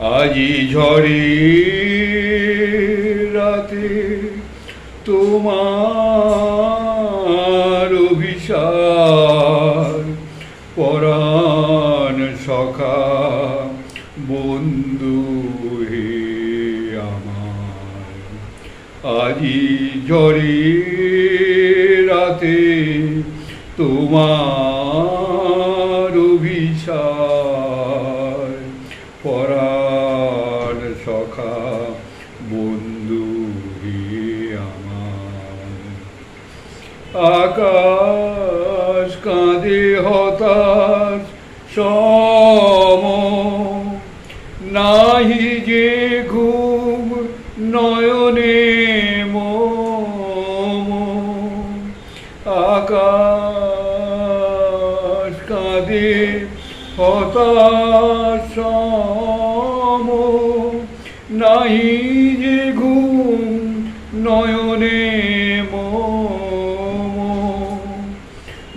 আজি ঝড়ে রাতে তোমার অভিসার, পরাণ সখা বন্ধু হে আমার। আজি ঝড়ে রাতে তোমার অভিসার, পরাণ সখা বন্ধু হে আমার। আকাশ কাঁদে হতাশ সম, নাহি যে ঘুম নয়নে মম। আকাশ কাঁদে হতাশ সম, নাহি যে ঘুম নয়নে মম।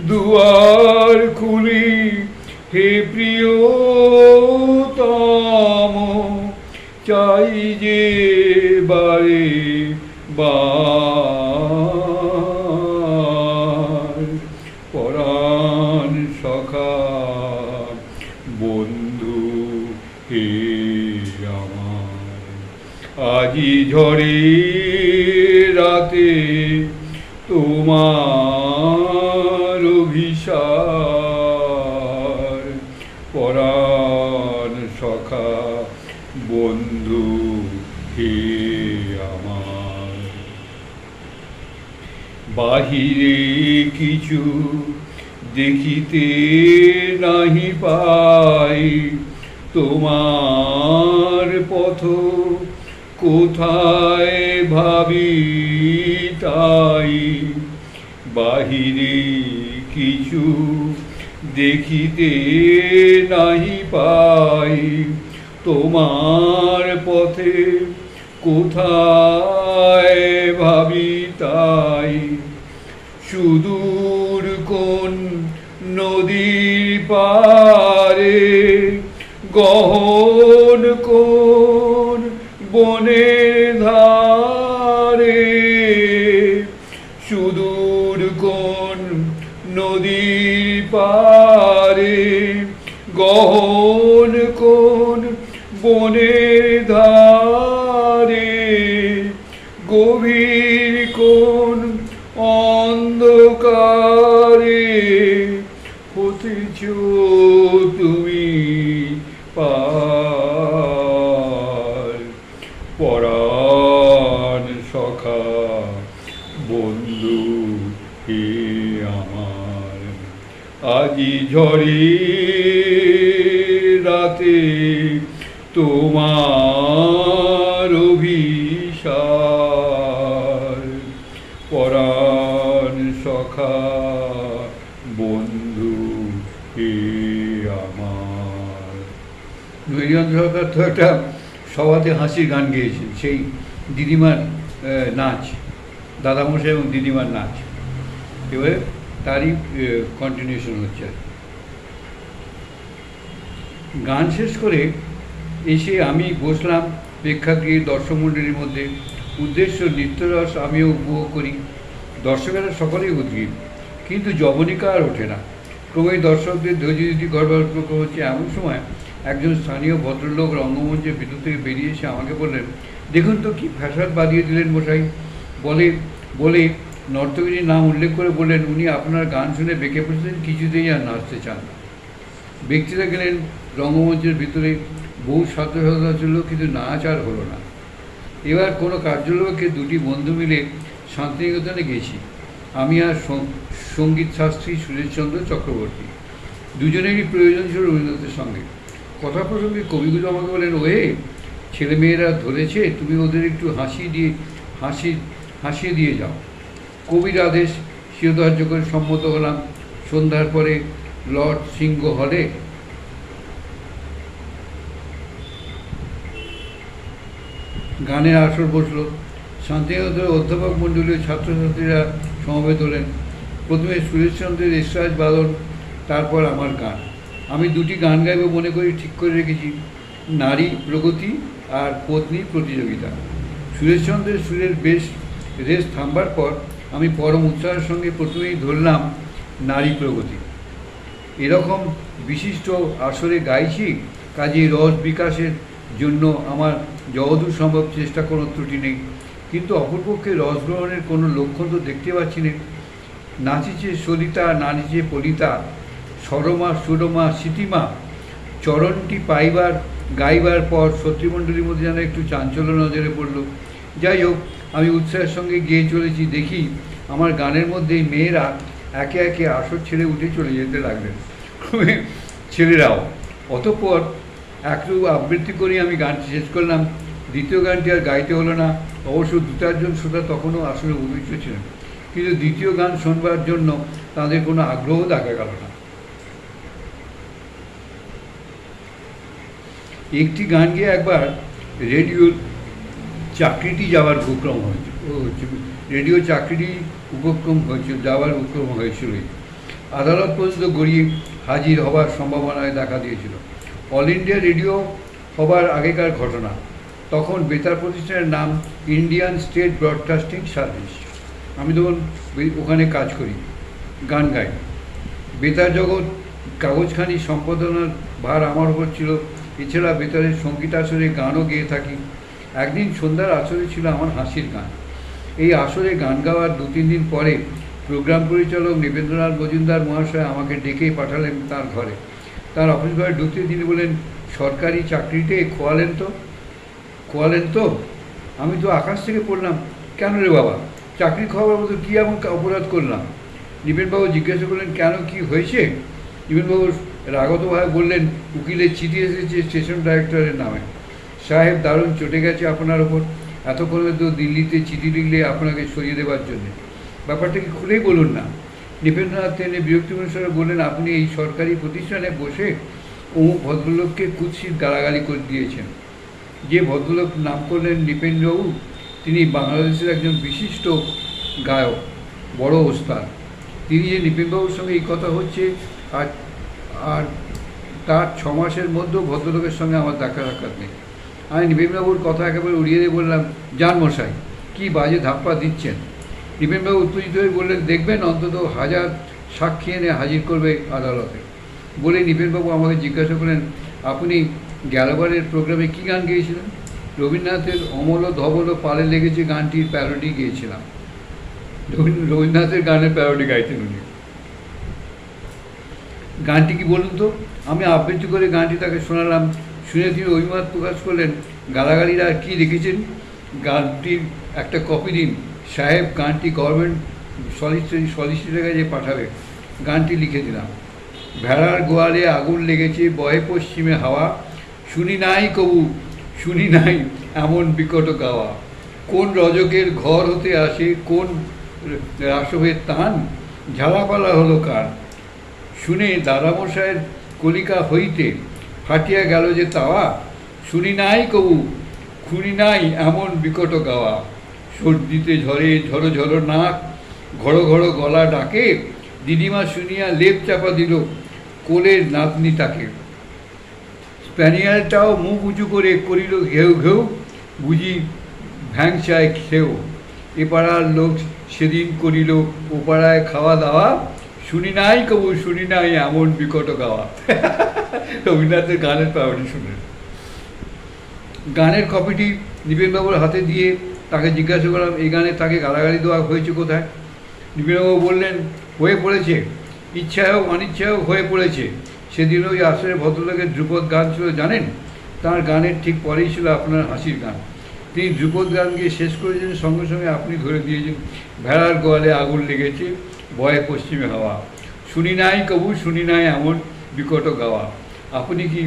দুয়ার খুলি হে প্রিয়তম, চাই যে বারে বার, পরাণ সখা বন্ধু হে আমার। আজি ঝড়ে রাতে তোমার অভিসার, পরাণ সখা বন্ধু হে আমার। বাহিরে কিছু দেখিতে নাহি পাই, তোমার পথ কোথায় ভাবি তাই। বাহিরে কিছু দেখিতে নাহি পাই, তোমার পথে কোথায় ভাবি তাই। সুদূর কোন নদীর পারে, গহন কোন বনের ধারে। সুদূর কোন নদীর পারে, গহন কোন বনের ধারে। গভীর কোন অন্ধকারে, হতেছ তুমি পার, পরাণ সখা বন্ধু হে আমার। আজি ঝড়ে রাতে তোমার অভিসার, পরাণ সখা বন্ধু হে আমার। নৈরেন্দ্র সরকার তো একটা সভাতে হাসির গান গেয়েছেন, সেই দিদিমার নাচ, দাদামশাই এবং দিদিমার নাচ। এবারে তারই কন্টিনিউশন হচ্ছে। গান শেষ করে এসে আমি বসলাম প্রেক্ষাগৃহে দর্শক মণ্ডলীর মধ্যে। উদ্দেশ্য নৃত্যরস আমিও উপভোগ করি। দর্শকেরা সকলেই উদ্গ্রীব, কিন্তু জবনিকা আর ওঠে না। ক্রমেই দর্শকদের ধৈর্যদীতি গড়বড় হচ্ছে। এমন সময় একজন স্থানীয় ভদ্রলোক রঙ্গমঞ্চের ভিতর থেকে বেরিয়ে এসে আমাকে বললেন, দেখুন তো কি ফ্যাসাদ বাঁধিয়ে দিলেন মশাই। বলে নর্তকীর নাম উল্লেখ করে বললেন, উনি আপনার গান শুনে বেঁকে পড়েছেন, কিছুতেই আর নাচতে চান না। ব্যক্তিরা গেলেন রঙ্গমঞ্চের ভিতরে, বহু ছাত্রছাত্রীরা ছিল, কিন্তু নাচ আর হলো না। এবার কোনো কার্যলোকে দুটি বন্ধু মিলে শান্তিনিকেতনে গেছি, আমি আর সঙ্গীত শাস্ত্রী সুরেশচন্দ্র চক্রবর্তী। দুজনেরই প্রয়োজন ছিল রবীন্দ্রনাথের সঙ্গে। কথা প্রসঙ্গে কবিগুরু আমাকে বলেন, ওহে ছেলেমেয়েরা ধরেছে, তুমি ওদের একটু হাসিয়ে দিয়ে যাও। কবির আদেশ শিরোধার্য করে সম্মত হলাম। সন্ধ্যার পরে লর্ড সিংহ হলে গানের আসর বসল। শান্তিনিকেতনের অধ্যাপক মণ্ডলীয় ছাত্রছাত্রীরা সমবেত হলেন। প্রথমে সুরেশচন্দ্রের এসরাজ বাদন, তারপর আমার গান। আমি দুটি গান গাইব মনে করি ঠিক করে রেখেছি। নারী প্রগতি আর পত্নী প্রতিযোগিতা। সুরেশচন্দ্রের সুরের বেশ রেস থামবার পর আমি পরম উৎসাহের সঙ্গে প্রথমেই ধরলাম নারী প্রগতি। এরকম বিশিষ্ট আসরে গাইছি, কাজেই রস বিকাশের জন্য আমার যতদূর সম্ভব চেষ্টা কোনো ত্রুটি নেই, কিন্তু অপরপক্ষে রস গ্রহণের কোনো লক্ষণ তো দেখতে পাচ্ছি না। নাচিছে সলিতা, নাচিছে পলিতা, সরমা সুরমা স্মৃতিমা, চরণটি পাইবার গাইবার পর শত্রুমণ্ডলীর মধ্যে যেন একটু চাঞ্চল্য নজরে পড়ল। যাই হোক, আমি উৎসাহের সঙ্গে গিয়ে চলেছি, দেখি আমার গানের মধ্যেই মেয়েরা একে একে আসর ছেড়ে উঠে চলে যেতে লাগলেন, ছেলেরাও। অতঃপর একটু আবৃত্তি করেই আমি গানটি শেষ করলাম। দ্বিতীয় গানটি আর গাইতে হলো না। অবশ্য দু চারজন শ্রোতা তখনও আসলে অভিষ্ট ছিলেন, কিন্তু দ্বিতীয় গান শোনবার জন্য তাদের কোনো আগ্রহ দেখা গেল না। একটি গান গিয়ে একবার রেডিওর চাকরিটি যাওয়ার উপক্রম হয়েছিল, রেডিও চাকরিটি যাওয়ার উপক্রম হয়েছিল। আদালত পর্যন্ত গড়িয়ে হাজির হবার সম্ভাবনায় দেখা দিয়েছিল। অল ইন্ডিয়া রেডিও হবার আগেকার ঘটনা। তখন বেতার প্রতিষ্ঠানের নাম ইন্ডিয়ান স্টেট ব্রডকাস্টিং সার্ভিস। আমি তখন ওখানে কাজ করি, গান গাই। বেতার জগৎ কাগজখানি সম্পাদনার ভার আমার উপর ছিল। এছাড়া বেতারের সঙ্গীত আসরে গানও গেয়ে থাকি। একদিন সন্ধ্যার আসরে ছিল আমার হাসির গান। এই আসরে গান গাওয়ার 2-3 দিন পরে প্রোগ্রাম পরিচালক নৃপেন্দ্রনাথ মজুমদার মহাশয় আমাকে ডেকে পাঠালেন তার ঘরে। তার অফিস ঘরে ঢুকতে তিনি বলেন, সরকারি চাকরিতে খোয়ালেন তো? আমি তো আকাশ থেকে পড়লাম, কেন রে বাবা, চাকরি খাওয়ার মতো কী এমন অপরাধ করলাম? নৃপেনবাবু জিজ্ঞাসা করলেন, কেন, কি হয়েছে? নৃপেনবাবু রাগতভাবে বললেন, উকিলের চিঠি এসেছে স্টেশন ডাইরেক্টরের নামে। সাহেব দারুণ চটে গেছে আপনার ওপর। এতক্ষণে তো দিল্লিতে চিঠি লিখলে আপনাকে সরিয়ে দেওয়ার জন্যে। ব্যাপারটা কি খুলেই বলুন না। নৃপেন্দ্রনাথ তেনে বিরক্তিমনুসারে বললেন, আপনি এই সরকারি প্রতিষ্ঠানে বসে অমুক ভদ্রলোককে কুৎসিত গালাগালি করে দিয়েছেন। যে ভদ্রলোক নাম করলেন নৃপেন্দ্রবাবু, তিনি বাংলাদেশের একজন বিশিষ্ট গায়ক, বড় ওস্তাদ। তিনি যে নৃপেনবাবুর সঙ্গে এই কথা হচ্ছে, আর তার 6 মাসের মধ্যেও ভদ্রলোকের সঙ্গে আমার দেখা সাক্ষাৎ নেই। আমি নৃপেনবাবুর কথা একেবারে উড়িয়ে দিয়ে বললাম, যান মশাই, কী বাজে ধাপ্পা দিচ্ছেন। নৃপেনবাবু উত্তেজিত হয়ে বললেন, দেখবেন অন্তত 1000 সাক্ষী এনে হাজির করবে আদালতে। বলে নৃপেনবাবু আমাকে জিজ্ঞাসা করলেন, আপনি গেলবারের প্রোগ্রামে কী গান গেয়েছিলেন? রবীন্দ্রনাথের অমল ধবল পালে লেগেছে গানটির প্যারোডি গিয়েছিলাম। রবীন্দ্রনাথের গানের প্যারোডি গাইতেন উনি। গানটি কি বলুন তো? আমি আবৃত্তি করে গানটি তাকে শোনালাম। শুনে তিনি অভিমত প্রকাশ করলেন, গালাগালিরা আর কী লিখেছেন, গানটির একটা কপি দিন। সাহেব গানটি গভর্নমেন্ট সলিসিটরের কাছে পাঠাবে। গানটি লিখে দিলাম। ভেড়ার গোয়ালে আগুন লেগেছে, বয়ে পশ্চিমে হাওয়া, শুনি নাই কবু, শুনি নাই এমন বিকট গাওয়া। কোন রজকের ঘর হতে আসে, কোন রাসবের তান, ঝালাপালা হলো কান। শুনে দাদামশায়ের কলিকা হইতে ফাটিয়া গেল যে তাওয়া, শুনি নাই কবু, শুনি নাই এমন বিকট গাওয়া। সর্দিতে ঝরে ঝড়ো ঝড়ো নাক, ঘড়ো ঘড়ো গলা ডাকে, দিদিমা শুনিয়া লেপ চাপা দিল কোলের নাতনি তাকে। স্প্যানিয়ালটাও মুখ উঁচু করে করিল ঘেউ ঘেউ, বুঝি ভ্যাংচায় খেও। এ পাড়ার লোক সেদিন করিল ও পাড়ায় খাওয়া দাওয়া, শুনি নাই কবু, শুনি নাই এমন বিকট গাওয়া। রবীন্দ্রনাথের গানের প্যারোডি শুনলেন। গানের কপিটি নৃপেনবাবুর হাতে দিয়ে তাকে জিজ্ঞাসা করলাম, এই গানে তাকে গালাগালি দেওয়া হয়েছে কোথায়? নৃপেনবাবু বললেন, হয়ে পড়েছে, ইচ্ছা হোক অনিচ্ছা হোক হয়ে পড়েছে। সেদিন ওই আসরের ভদ্রলোকের ধ্রুপদ গান ছিল জানেন? তার গানের ঠিক পরেই ছিল আপনার হাসির গান। তিনি ধ্রুপদ গান গিয়ে শেষ করেছেন, সঙ্গে সঙ্গে আপনি ধরে দিয়েছেন, ভেড়ার গোয়ালে আগুন লেগেছে, বয়ে পশ্চিমে হাওয়া, শুনি নাই কবু, শুনি নাই এমন বিকট গাওয়া। আপনি কি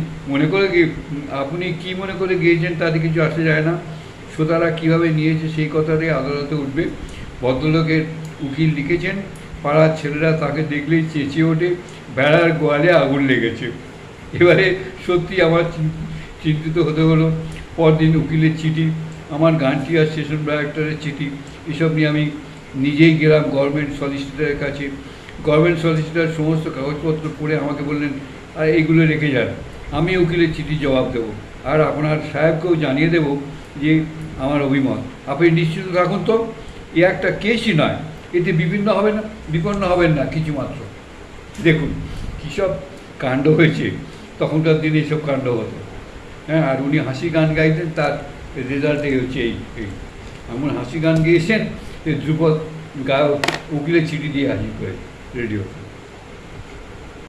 মনে করে গিয়েছেন তাতে কিছু আসে যায় না। শ্রোতারা কীভাবে নিয়েছে সেই কথাটাই আদালতে উঠবে। ভদ্রলোকের উকিল লিখেছেন, পাড়ার ছেলেরা তাকে দেখলেই চেঁচিয়ে ওঠে, ভেড়ার গোয়ালে আগুন লেগেছে। এবারে সত্যি আমার চিন্তিত হতে হলো। পরদিন উকিলের চিঠি, আমার গানটি আর স্টেশন ডাইরেক্টরের চিঠি, এসব নিয়ে আমি নিজেই গেলাম গভর্নমেন্ট সলিসিটরের কাছে। গভর্নমেন্ট সলিসিটর সমস্ত কাগজপত্র পড়ে আমাকে বললেন, আর এইগুলো রেখে যান, আমি উকিলের চিঠি জবাব দেবো, আর আপনার সাহেবকেও জানিয়ে দেব যে আমার অভিমত। আপনি নিশ্চিত থাকুন তো, এ একটা কেসই নয়, এতে বিপন্ন হবেন না কিছুমাত্র। দেখুন কী সব কাণ্ড হয়েছে, তখনকার দিনে এসব কাণ্ড হতো। হ্যাঁ, আর উনি হাসি গান গাইতেন, তার রেজাল্টই হচ্ছে এই এমন হাসি গান গিয়েছেন যে ধ্রুপদ গায়ক উকিলের চিঠি দিয়ে হাজির করে রেডিওতে।